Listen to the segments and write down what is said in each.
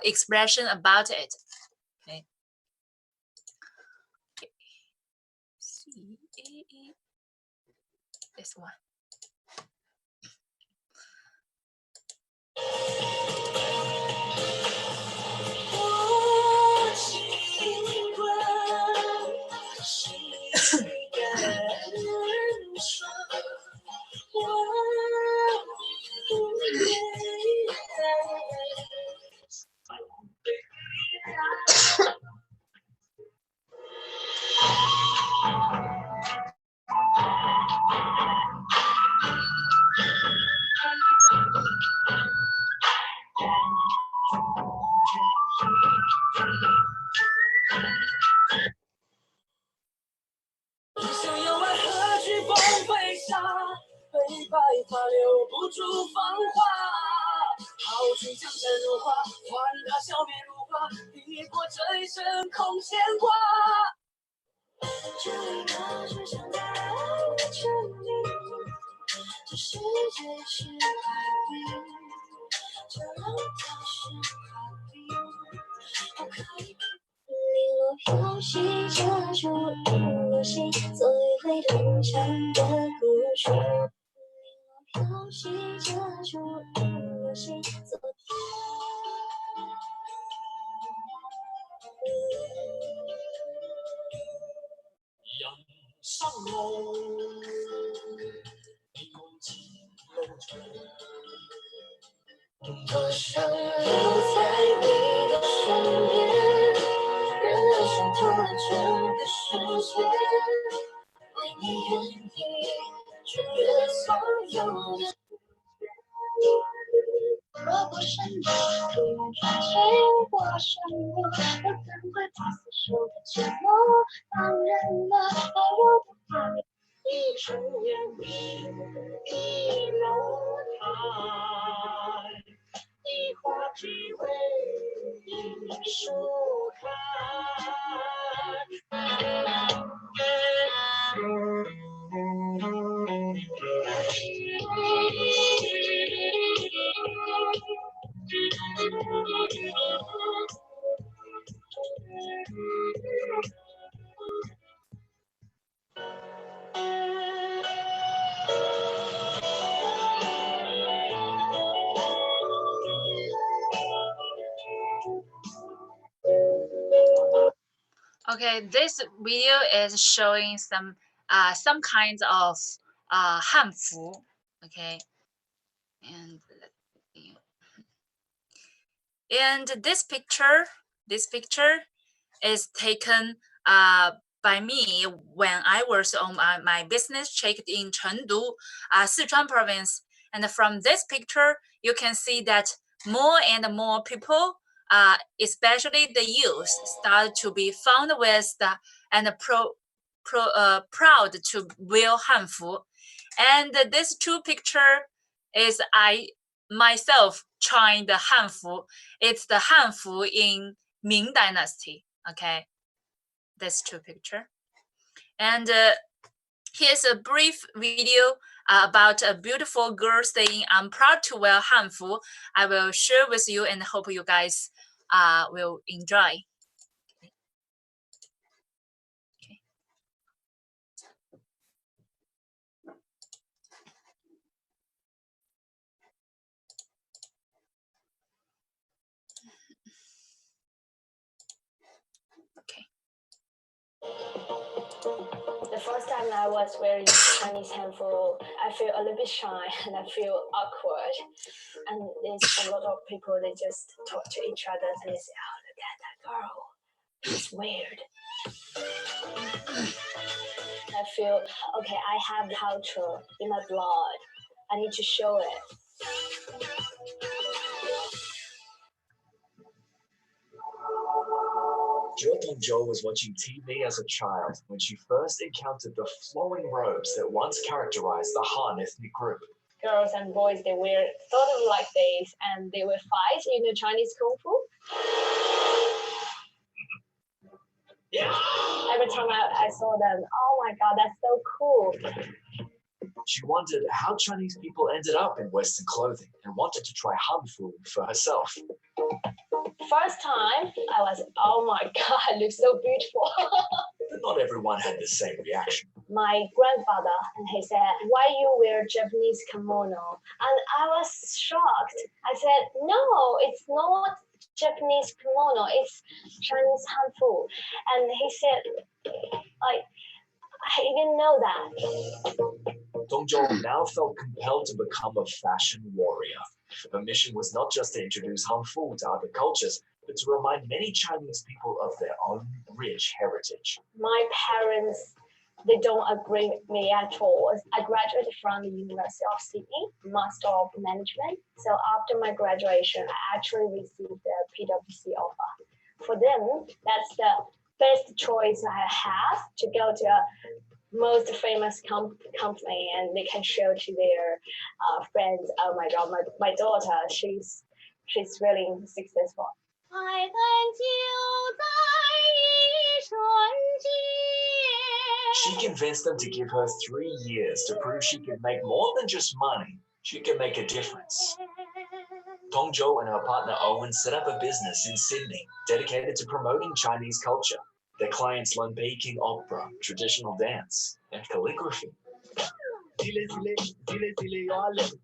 expression about it. Okay. CAE. This one. Okay, this video is showing some kinds of hanfu. Okay, and this picture is taken by me when I was on my business trip in Chengdu, Sichuan province. And from this picture, you can see that more and more people, especially the youth, start to be found with and proud to wear hanfu. And this two picture is I myself trying the hanfu. It's the hanfu in Ming Dynasty. Okay, this two picture. And here's a brief video about a beautiful girl saying, "I'm proud to wear hanfu." I will share with you and hope you guys will enjoy. The first time I was wearing Chinese hanfu, I feel a little bit shy and I feel awkward. And there's a lot of people, they just talk to each other and they say, "Oh, look at that girl. She's weird." I feel, okay, I have culture in my blood. I need to show it. Jo was watching TV as a child when she first encountered the flowing robes that once characterized the Han ethnic group. Girls and boys, they wear sort of like this, and they will fight in the Chinese Kung Fu. Yeah. Every time I saw them, oh my God, that's so cool. She wondered how Chinese people ended up in Western clothing and wanted to try hanfu for herself. First time, I was, oh my God, it looks so beautiful. But not everyone had the same reaction. My grandfather, and he said, why you wear Japanese kimono? And I was shocked. I said, no, it's not Japanese kimono, it's Chinese hanfu. And he said, like, I didn't know that. Dongzhou now felt compelled to become a fashion warrior. Her mission was not just to introduce hanfu to other cultures, but to remind many Chinese people of their own rich heritage. My parents, they don't agree with me at all. I graduated from the University of Sydney, Master of Management. So after my graduation, I actually received a PwC offer. For them, that's the best choice I have to go to a most famous company, and they can show to their friends, oh my God, my daughter, she's really successful. She convinced them to give her 3 years to prove she could make more than just money. She could make a difference. Dongzhou and her partner Owen set up a business in Sydney dedicated to promoting Chinese culture. Their clients learn Peking opera, traditional dance, and calligraphy.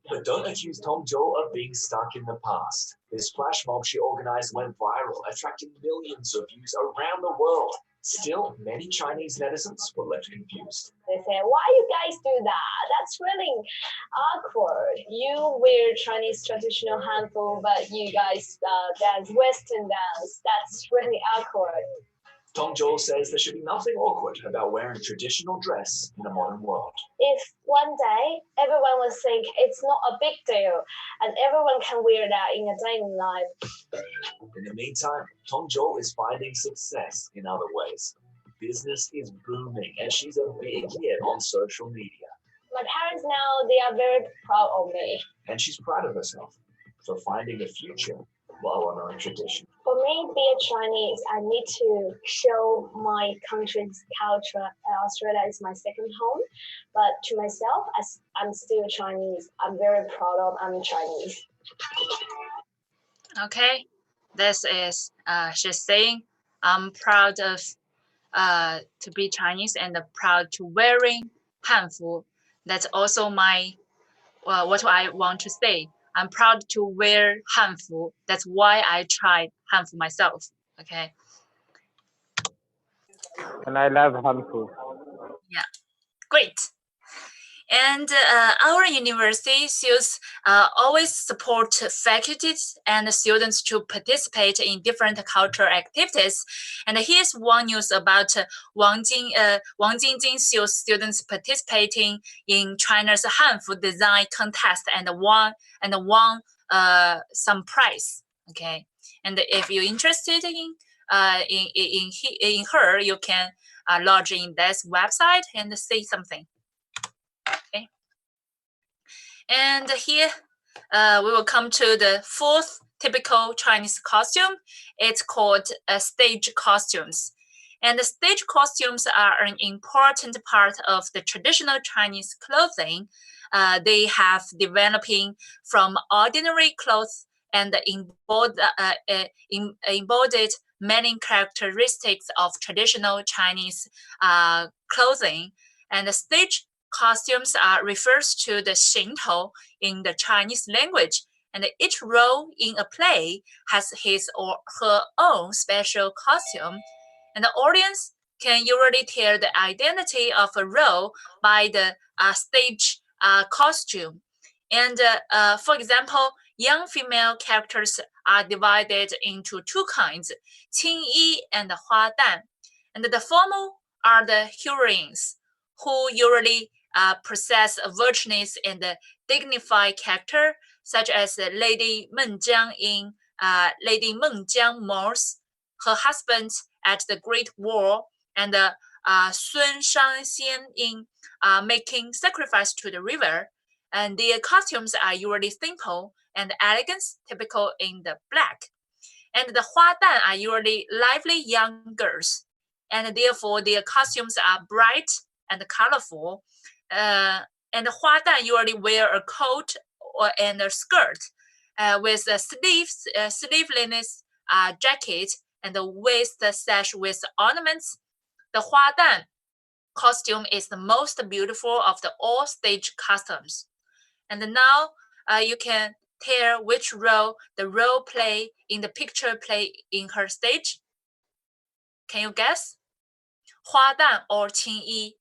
But don't accuse Dongzhou of being stuck in the past. This flash mob she organized went viral, attracting millions of views around the world. Still, many Chinese netizens were left confused. They say, why you guys do that? That's really awkward. You wear Chinese traditional hanfu, but you guys dance Western dance. That's really awkward. Dongzhou says there should be nothing awkward about wearing traditional dress in a modern world. If one day everyone will think it's not a big deal and everyone can wear that in a daily life. In the meantime, Dongzhou is finding success in other ways. Business is booming and she's a big hit on social media. My parents now, they are very proud of me. And she's proud of herself for finding a future while honoring tradition. For me, being Chinese, I need to show my country's culture. Australia is my second home, but to myself, as I'm still Chinese, I'm very proud of I'm Chinese. Okay, this is she's saying I'm proud of to be Chinese and proud to wearing hanfu. That's also my what I want to say. I'm proud to wear hanfu. That's why I tried hanfu myself. Okay. And I love hanfu. Yeah, great. And our university SUES always support faculties and students to participate in different cultural activities. And here's one news about Wang Jingjing SUES students participating in China's hanfu design contest and won some prize. Okay, and if you're interested in her, you can log in this website and see something. Okay. And here we will come to the fourth typical Chinese costume. It's called stage costumes. And the stage costumes are an important part of the traditional Chinese clothing. They have developing from ordinary clothes and embodied many characteristics of traditional Chinese clothing. And the stage costumes refers to the xingtou in the Chinese language, and each role in a play has his or her own special costume, and the audience can usually tell the identity of a role by the stage costume. And for example, young female characters are divided into two kinds, Qingyi and Huadan. And the former are the heroines, who usually possess a virtuous and dignified character, such as Lady Menjiang in Lady Menjiang Moors, her husband at the Great War, and Sun Shangxian in making sacrifice to the river. And their costumes are usually simple and elegant, typical in the black. And the Huadan are usually lively young girls, and therefore their costumes are bright and colorful. And Huadan usually wear a coat and a skirt with a sleeveless jacket and a waist sash with ornaments. The Huadan costume is the most beautiful of the all stage costumes. And now you can tell which role the role play in the picture play in her stage. Can you guess? Huadan or Qingyi?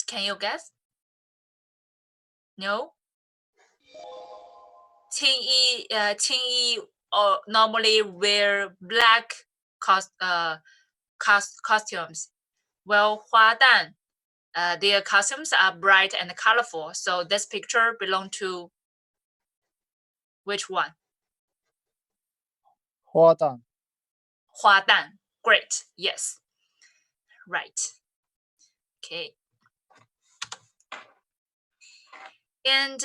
Can you guess? No? Qingyi normally wear black costumes. Well, Huadan, their costumes are bright and colorful. So this picture belongs to which one? Huadan. Huadan. Great. Yes. Right. Okay. And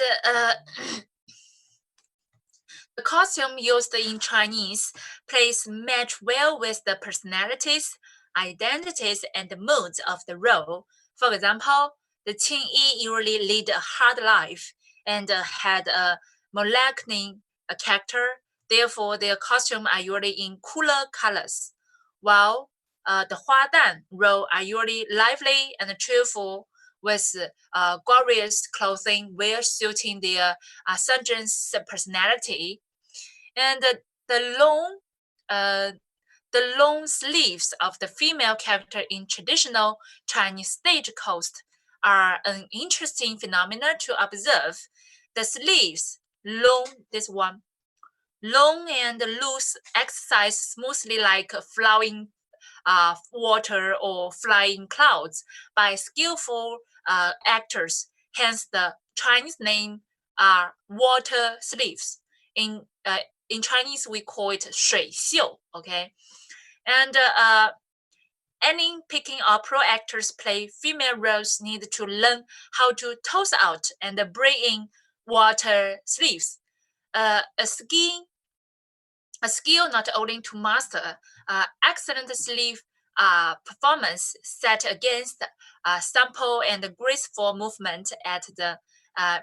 the costume used in Chinese plays match well with the personalities, identities, and moods of the role. For example, the Qingyi usually lead a hard life and had a melancholy character. Therefore, their costumes are usually in cooler colors, while the Huadan role are usually lively and cheerful with glorious clothing well suiting their sergeant's personality. And the long sleeves of the female character in traditional Chinese stage costume are an interesting phenomenon to observe. The sleeves, long and loose, exercise smoothly like flowing water or flying clouds by skillful actors. Hence, the Chinese name are water sleeves. In Chinese, we call it 水袖. Okay, and any picking or pro actors play female roles need to learn how to toss out and bring in water sleeves. A skill not only to master excellent sleeve performance set against simple and graceful movement at the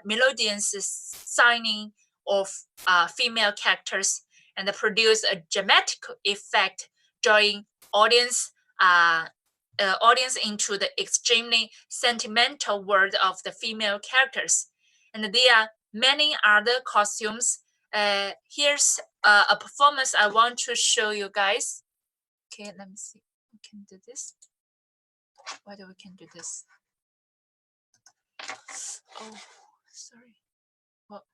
melodious signing of female characters and produce a dramatic effect, drawing audience into the extremely sentimental world of the female characters. And there are many other costumes. Here's a performance I want to show you guys. Okay, let me see. We can do this. Whether we can do this. Oh, sorry. What?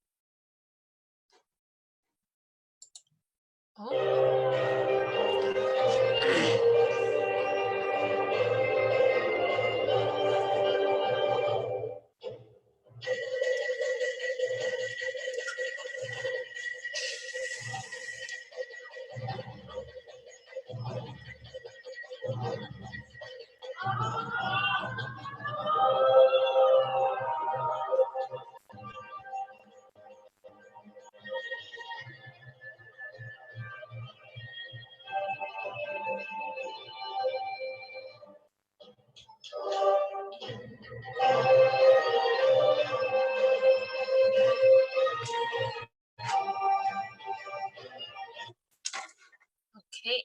Okay.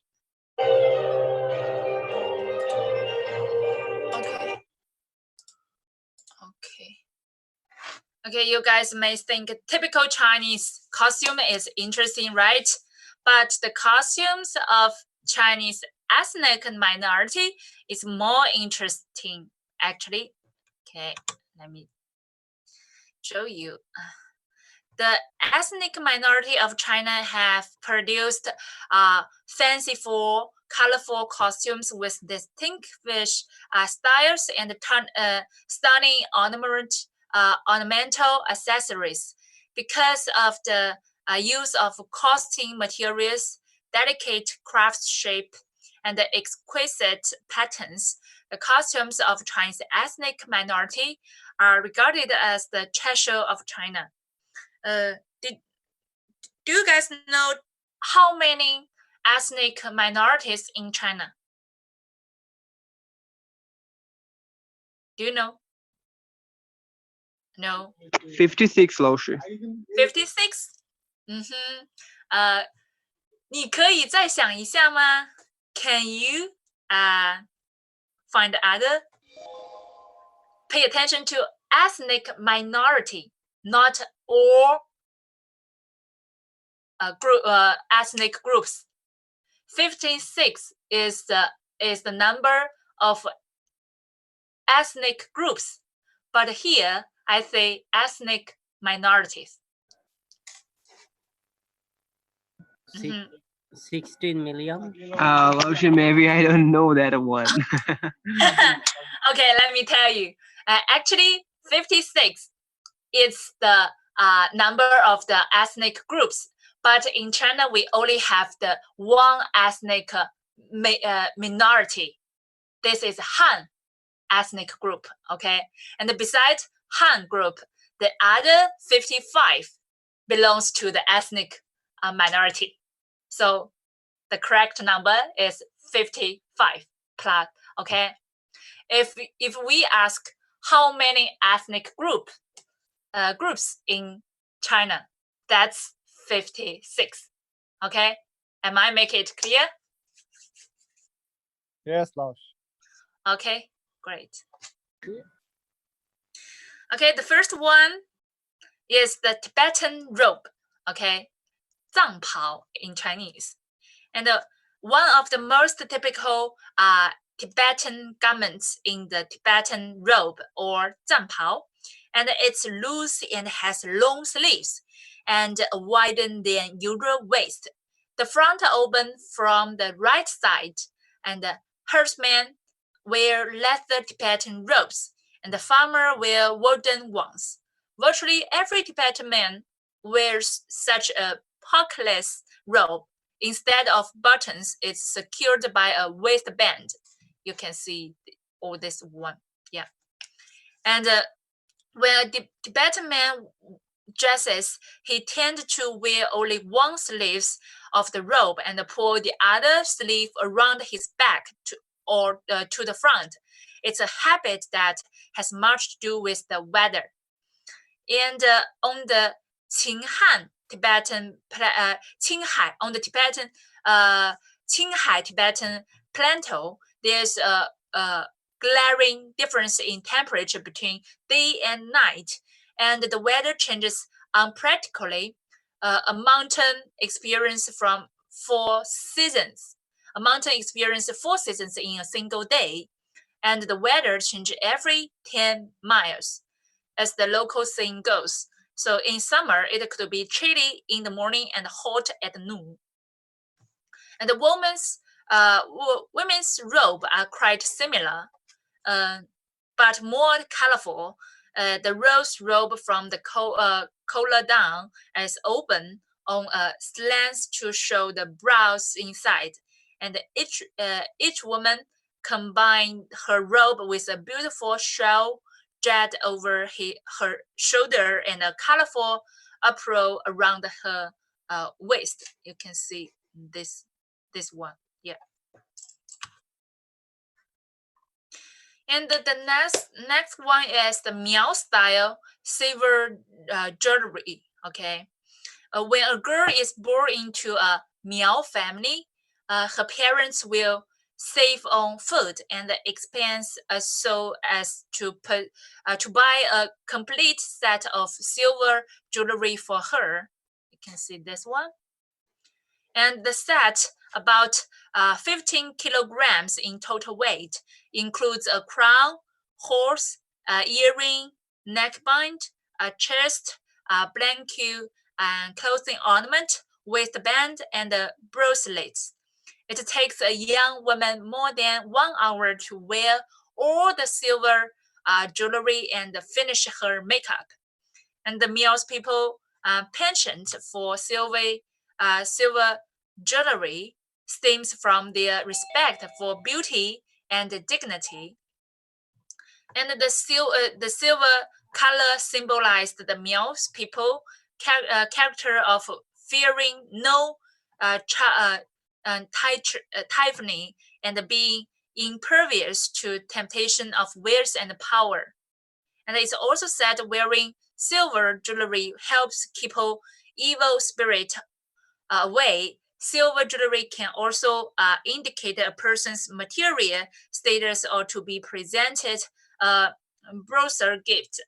Okay, you guys may think typical Chinese costume is interesting, right? But the costumes of Chinese ethnic minority is more interesting, actually. Okay, let me show you. The ethnic minority of China have produced fanciful, colorful costumes with distinguished styles and stunning ornamental accessories. Because of the use of costume materials, delicate craftsmanship, and the exquisite patterns, the costumes of Chinese ethnic minority are regarded as the treasure of China. Do you guys know how many ethnic minorities in China? Do you know? No. 56老师。 56. 你可以再想一下吗？ Can you find other? Pay attention to ethnic minority, not all ethnic groups. 56 is the number of ethnic groups, but here I say ethnic minorities. 16 million. 老师 maybe I don't know that one. Okay, let me tell you. Actually, 56 is the number of the ethnic groups, but in China we only have the one ethnic minority. This is Han ethnic group, okay? And besides Han group, the other 55 belongs to the ethnic minority. So the correct number is 55 plus, okay? If we ask how many ethnic groups in China, that's 56, okay? Am I make it clear? Yes, 老师。 Okay, great. Okay, the first one is the Tibetan robe, okay? 藏袍 in Chinese. And one of the most typical Tibetan garments in the Tibetan robe or 藏袍, and it's loose and has long sleeves and a wider than usual waist. The front open from the right side, and the herdsmen wear leather Tibetan robes, and the farmer wear wooden ones. Virtually every Tibetan man wears such a pocketless robe. Instead of buttons, it's secured by a waistband. You can see all this one, yeah. And when a Tibetan man dresses, he tends to wear only one sleeve of the robe and pull the other sleeve around his back to the front. It's a habit that has much to do with the weather. And on the Qinghai Tibetan Qinghai Tibetan plateau, there's a glaring difference in temperature between day and night, and the weather changes unpractically. A mountain experience 4 seasons in a single day, and the weather changes every 10 miles, as the local saying goes. So in summer, it could be chilly in the morning and hot at noon. And the women's robe are quite similar, but more colorful. The rose robe from the collar down is open on a slant to show the brows inside, and each woman combined her robe with a beautiful shawl jet over her shoulder and a colorful apparel around her waist. You can see this one, yeah. And the next one is the Miao style silver jewelry. Okay, when a girl is born into a Miao family, her parents will save on food and expense so as to buy a complete set of silver jewelry for her. You can see this one. And the set, about 15 kilograms in total weight, includes a crown, horse, earring, neckband, a chest, blanket, and clothing ornament, waistband, and bracelets. It takes a young woman more than 1 hour to wear all the silver jewelry and finish her makeup. And the Miao's people penchant for silver jewelry stems from their respect for beauty and dignity. And the silver color symbolized the Miao's people character of fearing no tyranny and being impervious to temptation of wealth and power. And it's also said wearing silver jewelry helps keep evil spirit away. Silver jewelry can also indicate a person's material status or to be presented a brochure gift.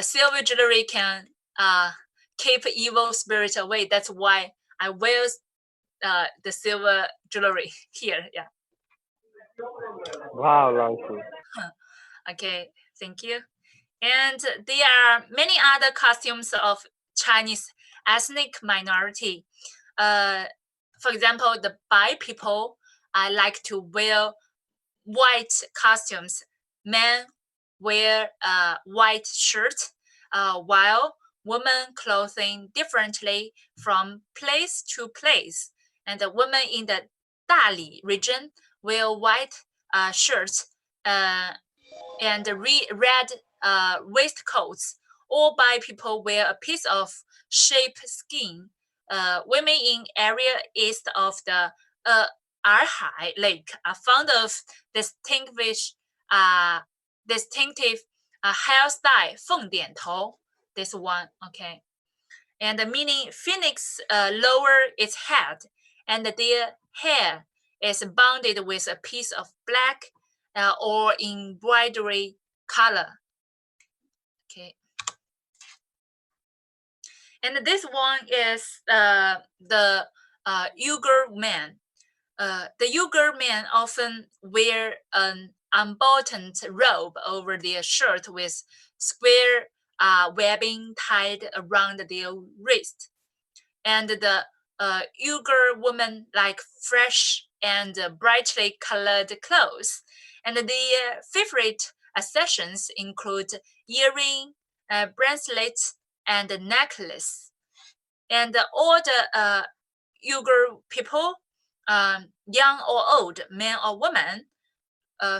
Silver jewelry can keep evil spirit away. That's why I wear the silver jewelry here. Yeah. Wow, Langsu. Okay, thank you. And there are many other costumes of Chinese ethnic minority. For example, the Bai people like to wear white costumes. Men wear white shirt, while women clothing differently from place to place. And the women in the Dali region wear white shirts and red waistcoats. All Bai people wear a piece of sheep skin. Women in area east of the Arhai Lake are fond of distinctive hairstyle, 凤点头. This one, okay. And the meaning phoenix lower its head, and their hair is bounded with a piece of black or embroidery color. Okay. And this one is the Uyghur man. The Uyghur men often wear an unbuttoned robe over their shirt with square webbing tied around their wrist. And the Uyghur women like fresh and brightly colored clothes. And their favorite accessories include earring, bracelets, and necklace. And all the Uyghur people, young or old, men or women,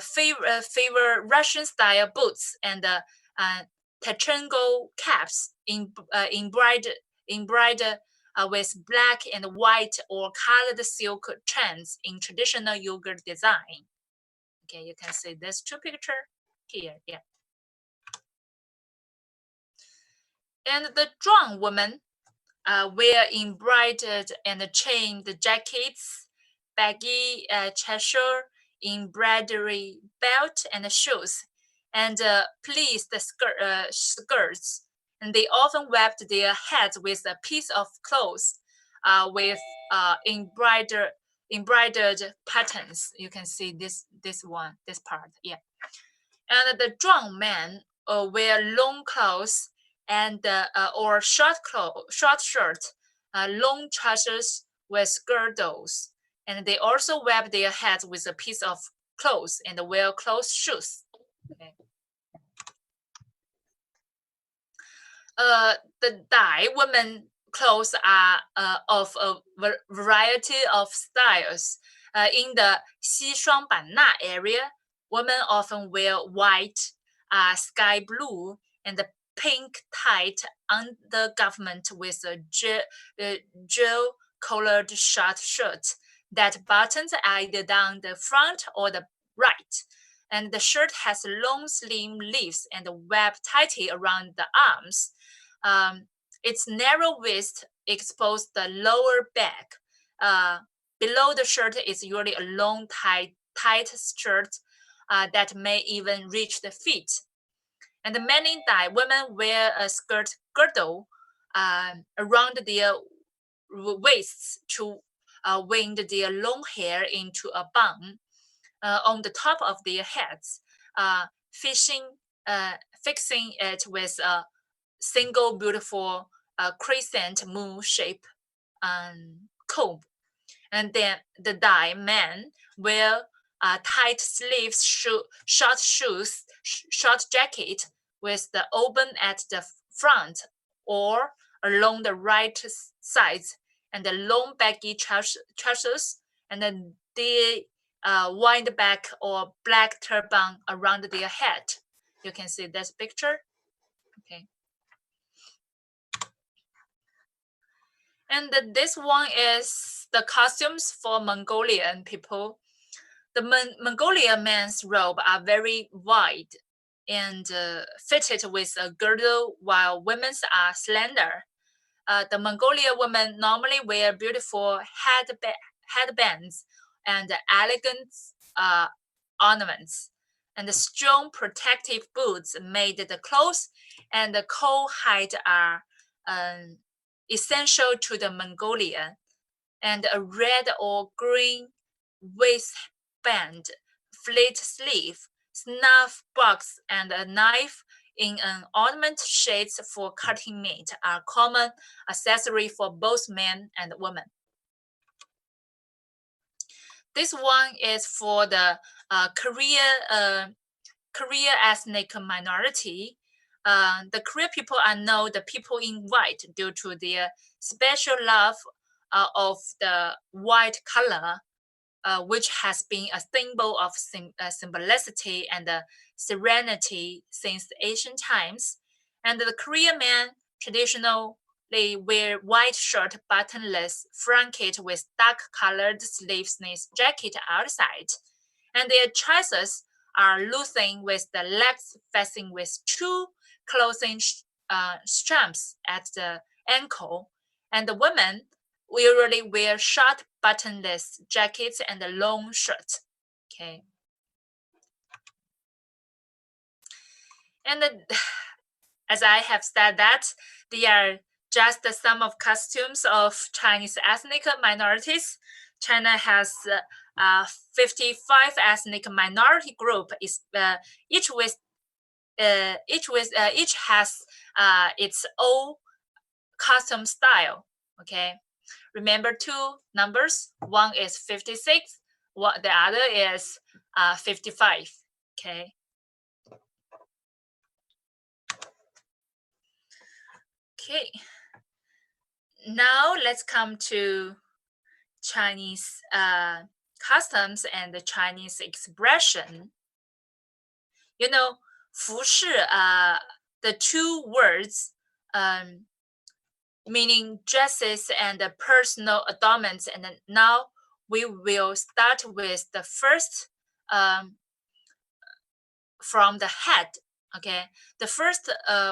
favor Russian-style boots and Tachengo caps embroidered with black and white or colored silk strands in traditional Uyghur design. Okay, you can see these two pictures here. Yeah. And the Zhuang women wear embroidered and chained jackets, baggy chasuble, embroidery belt and shoes, and pleated skirts. And they often wrapped their heads with a piece of cloth with embroidered patterns. You can see this part, yeah. And the Zhuang men wear long clothes and or short shirt, long trousers with girdles, and they also wrap their heads with a piece of cloth and wear closed shoes. Okay. The Dai women clothes are of a variety of styles. In the Xishuangbanna area, women often wear white, sky blue, and pink tight undergarment with a gel-colored short shirt that buttons either down the front or the right. And the shirt has long slim sleeves and wrap tightly around the arms. Its narrow waist exposes the lower back. Below the shirt is usually a long tight shirt that may even reach the feet. And many Dai women wear a skirt girdle around their waists to wind their long hair into a bun on the top of their heads, fixing it with a single beautiful crescent moon shape comb. And then the Dai men wear tight sleeves, short shoes, short jacket with the open at the front or along the right sides, and the long baggy trousers, and then the wind back or black turban around their head. You can see this picture. Okay. And this one is the costumes for Mongolian people. The Mongolian men's robe are very wide and fitted with a girdle, while women's are slender. The Mongolian women normally wear beautiful headbands and elegant ornaments. And the strong protective boots made the clothes and the cold hide are essential to the Mongolian. And a red or green waistband, flat sleeve, snuff box, and a knife in an ornament shades for cutting meat are common accessory for both men and women. This one is for the Korean ethnic minority. The Korean people are known the people in white due to their special love of the white color, which has been a symbol of simplicity and serenity since ancient times. And the Korean men traditionally wear white shirt, buttonless, flanked with dark-colored sleeveless jacket outside. And their trousers are loosened with the legs fastened with two clothing straps at the ankle. And the women usually wear short buttonless jackets and a long shirt. Okay. And as I have said that, they are just some of costumes of Chinese ethnic minorities. China has 55 ethnic minority group, each has its own costume style. Okay, remember two numbers. One is 56. The other is 55. Okay. Okay. Now let's come to Chinese customs and the Chinese expression. You know, 服饰, the two words meaning dresses and personal adornments. And now we will start with the first from the head. Okay, the first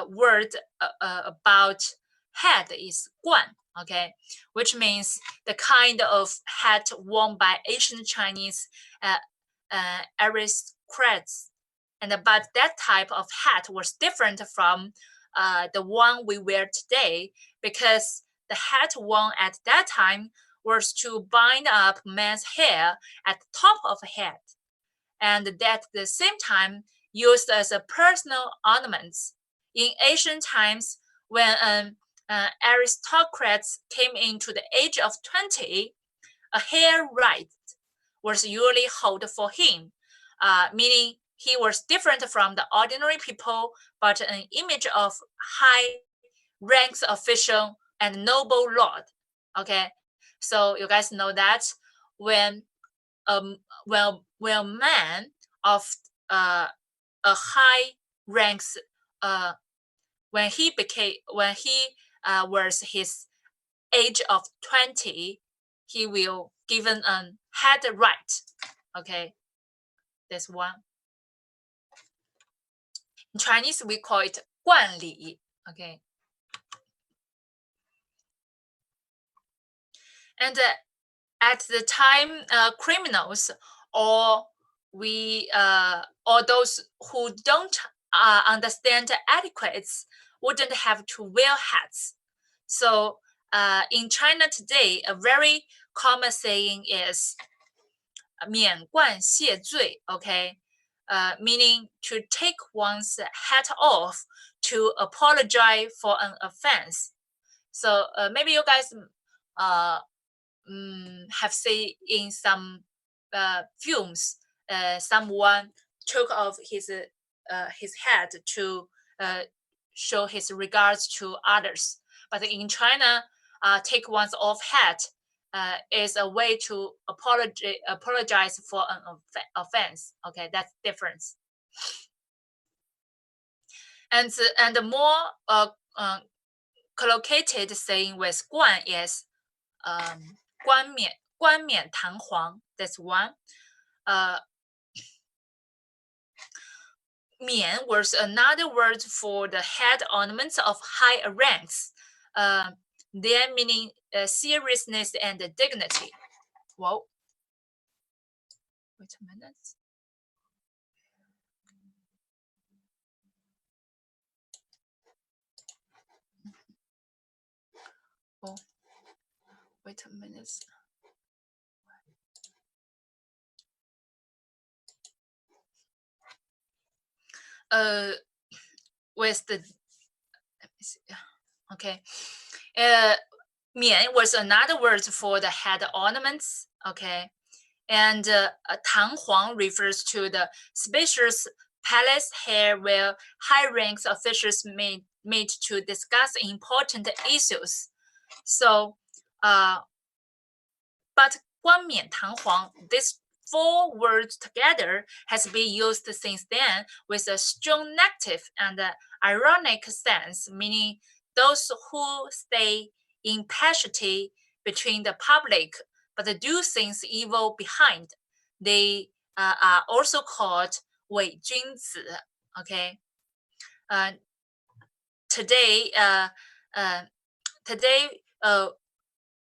word about head is 冠. Okay, which means the kind of hat worn by ancient Chinese aristocrats. But that type of hat was different from the one we wear today, because the hat worn at that time was to bind up man's hair at the top of the head, and that at the same time used as a personal ornaments. In ancient times, when aristocrats came into the age of 20, a hair right was usually held for him, meaning he was different from the ordinary people, but an image of high ranks official and noble lord. Okay, so you guys know that when man of a high ranks, when he was his age of 20, he will given a head right. Okay, this one. In Chinese, we call it 冠礼. Okay. And at the time, criminals or those who don't understand etiquettes wouldn't have to wear hats. So in China today, a very common saying is 免冠谢罪. Okay, meaning to take one's hat off to apologize for an offense. So maybe you guys have seen in some films, someone took off his hat to show his regards to others. But in China, take one's off hat is a way to apologize for an offense. Okay, that's difference. And the more collocated saying with 冠 is 冠冕堂皇. That's one. 冕 was another word for the head ornaments of high ranks. Their meaning seriousness and dignity. Whoa. Wait a minute. Oh, wait a minute. With the, let me see. Okay. 冕 was another word for the head ornaments. Okay. And 堂皇 refers to the spacious palace here where high ranks officials meet to discuss important issues. So, but 冠冕堂皇, this 4 words together has been used since then with a strong negative and ironic sense, meaning those who stay in partiality between the public but do things evil behind. They are also called 伪君子. Okay. Today,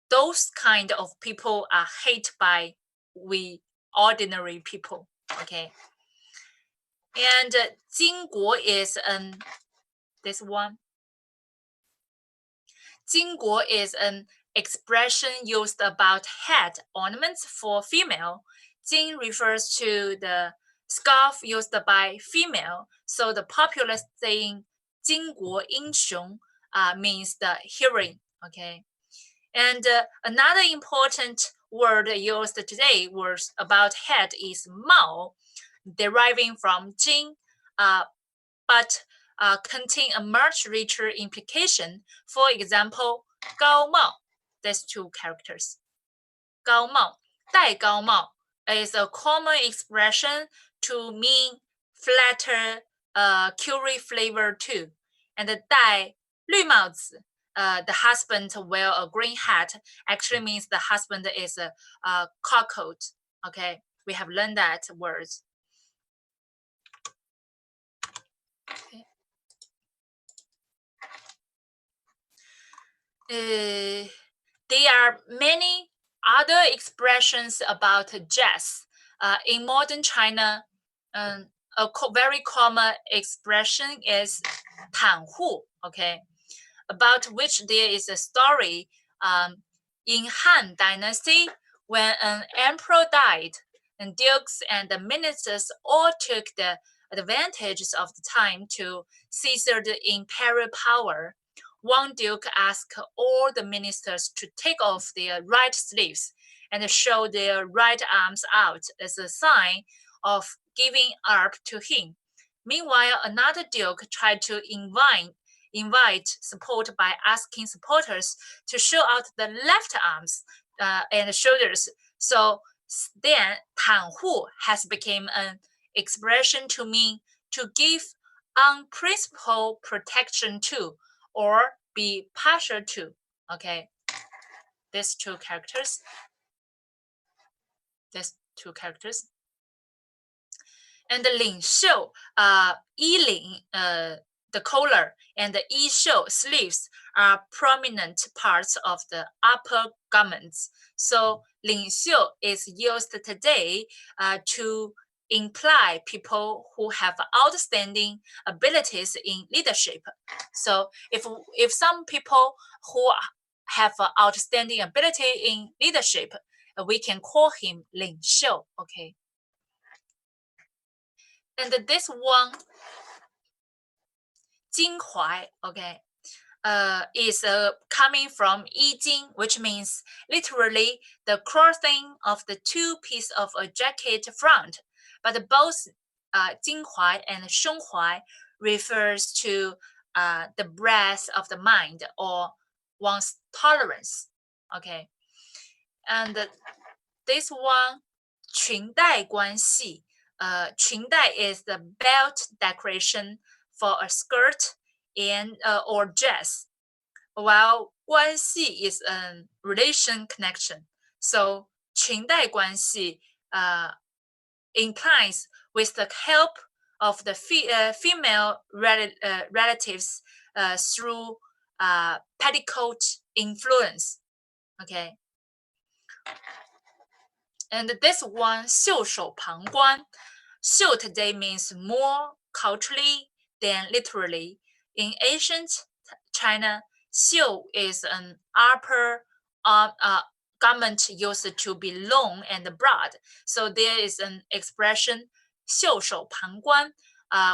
those kind of people are hated by we ordinary people. Okay. And 巾帼 is this one. 巾帼 is an expression used about head ornaments for female. 巾 refers to the scarf used by female. So the popular saying 巾帼英雄 means the heroine. Okay. And another important word used today was about head is 帽, deriving from 巾, but contain a much richer implication. For example, 高帽, there's 2 characters. 高帽, 戴高帽 is a common expression to mean flatter, curry flavor too. And 戴绿帽子, the husband wear a green hat actually means the husband is a cockcoat. Okay, we have learned that word. Okay. There are many other expressions about dress. In modern China, a very common expression is 袒护, okay, about which there is a story. In Han Dynasty, when an emperor died, and dukes and the ministers all took the advantages of the time to seize the imperial power. One duke asked all the ministers to take off their right sleeves and show their right arms out as a sign of giving up to him. Meanwhile, another duke tried to invite support by asking supporters to show out the left arms and shoulders. So then 袒护 has become an expression to mean to give unprincipled protection to or be partial to. Okay, these 2 characters. And the 领袖, 衣领, the collar, and the 衣袖, sleeves, are prominent parts of the upper garments. So 领袖 is used today to imply people who have outstanding abilities in leadership. So if some people who have outstanding ability in leadership, we can call him 领袖. Okay. And this one, 襟怀, okay, is coming from 衣襟, which means literally the crossing of the 2 pieces of a jacket front. But both 襟怀 and 胸怀 refers to the breadth of the mind or one's tolerance. Okay, and this one, 裙带关系. 裙带 is the belt decoration for a skirt and or dress. while 关系 is a relation connection. So 裙带关系 implies with the help of the female relatives through petticoat influence. Okay. And this one, 袖手旁观. 袖 today means more culturally than literally. In ancient China, 袖 is an upper garment used to be long and broad. So there is an expression 袖手旁观,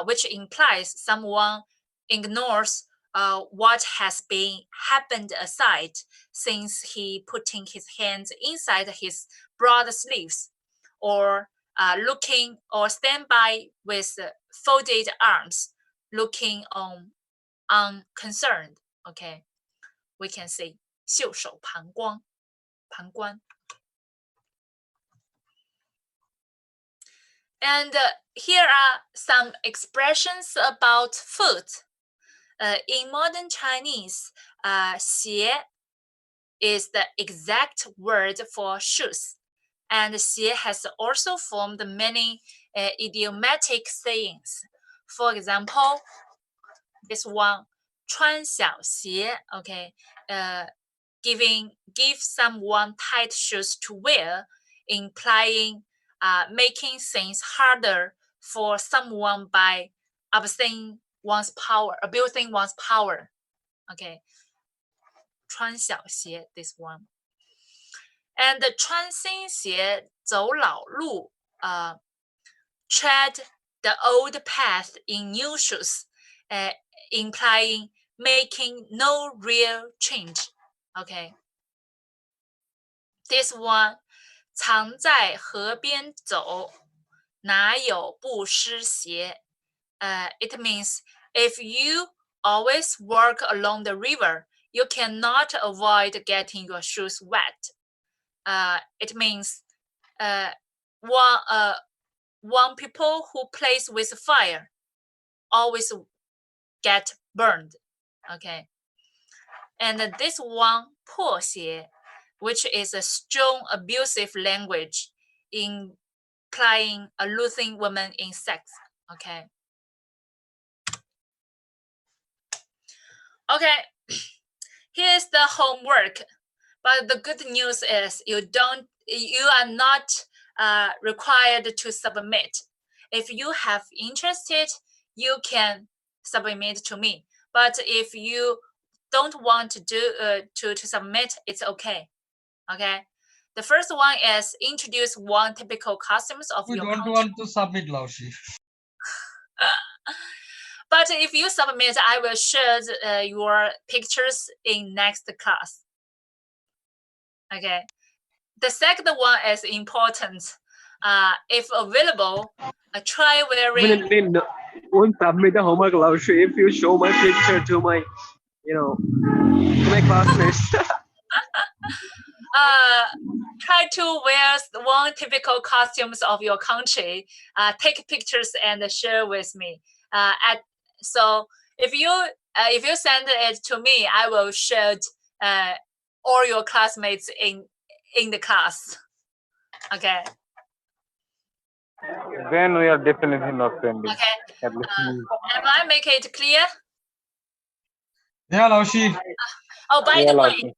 which implies someone ignores what has been happened aside since he putting his hands inside his broad sleeves, or looking or stand by with folded arms, looking on unconcerned. Okay, we can say 袖手旁观. And here are some expressions about foot. In modern Chinese, 鞋 is the exact word for shoes, and 鞋 has also formed many idiomatic sayings. For example, this one, 穿小鞋, okay, give someone tight shoes to wear, implying making things harder for someone by abusing one's power. Okay, 穿小鞋, this one. And 穿新鞋走老路, tread the old path in new shoes, implying making no real change. Okay. This one, 常在河边走, 哪有不湿鞋? It means if you always walk along the river, you cannot avoid getting your shoes wet. It means one people who plays with fire always get burned. Okay. And this one, 破鞋, which is a strong abusive language implying a losing woman in sex. Okay. Okay. Here's the homework. But the good news is you are not required to submit. If you have interested, you can submit to me. But if you don't want to do to submit, it's okay. Okay. The first one is introduce one typical customs of your country. We don't want to submit, Laushi. But if you submit, I will share your pictures in next class. Okay. The second one is important. If available, try wearing. Definitely won't submit the homework, Laushi, if you show my picture to my, to my classmates. Try to wear one typical costumes of your country. Take pictures and share with me. So if you send it to me, I will share all your classmates in the class. Okay. Then we are definitely not sending. Okay. At least me. Am I make it clear? Yeah, Laushi. Oh, by Yeah, the Laushi.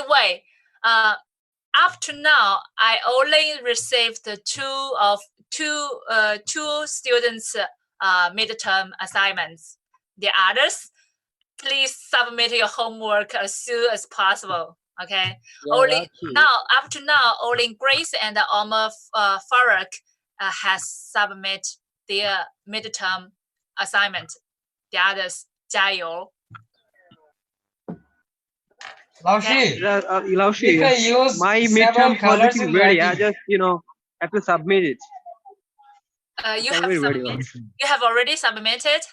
way, up to now, I only received two students' midterm assignments. The others, please submit your homework as soon as possible. Okay. Yeah, only Laushi. now, up to now, only Grace and Omar Farag has submit their midterm assignment. The others, 加油. Laushi. Laushi, We can use my several midterm colors project is in ready. I writing. just, have to submit it. You It's have already ready, submitted. Laushi. You have already submitted.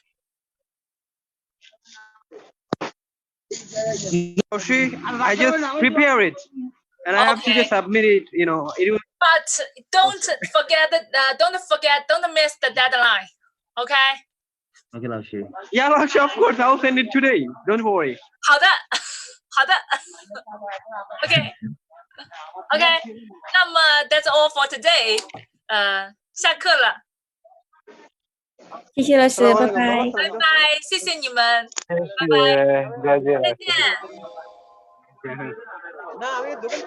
Laushi, I just prepare it, and I have to just submit it. It will. But don't forget, don't miss the deadline. Okay. OK，老师。 Yeah, 老师 of course I'll send it today. Don't worry. 好的，好的。OK， 那么 that's all for today。下课了，谢谢老师，拜拜。拜拜，谢谢你们，谢谢，再见。再见。না আমি দোকান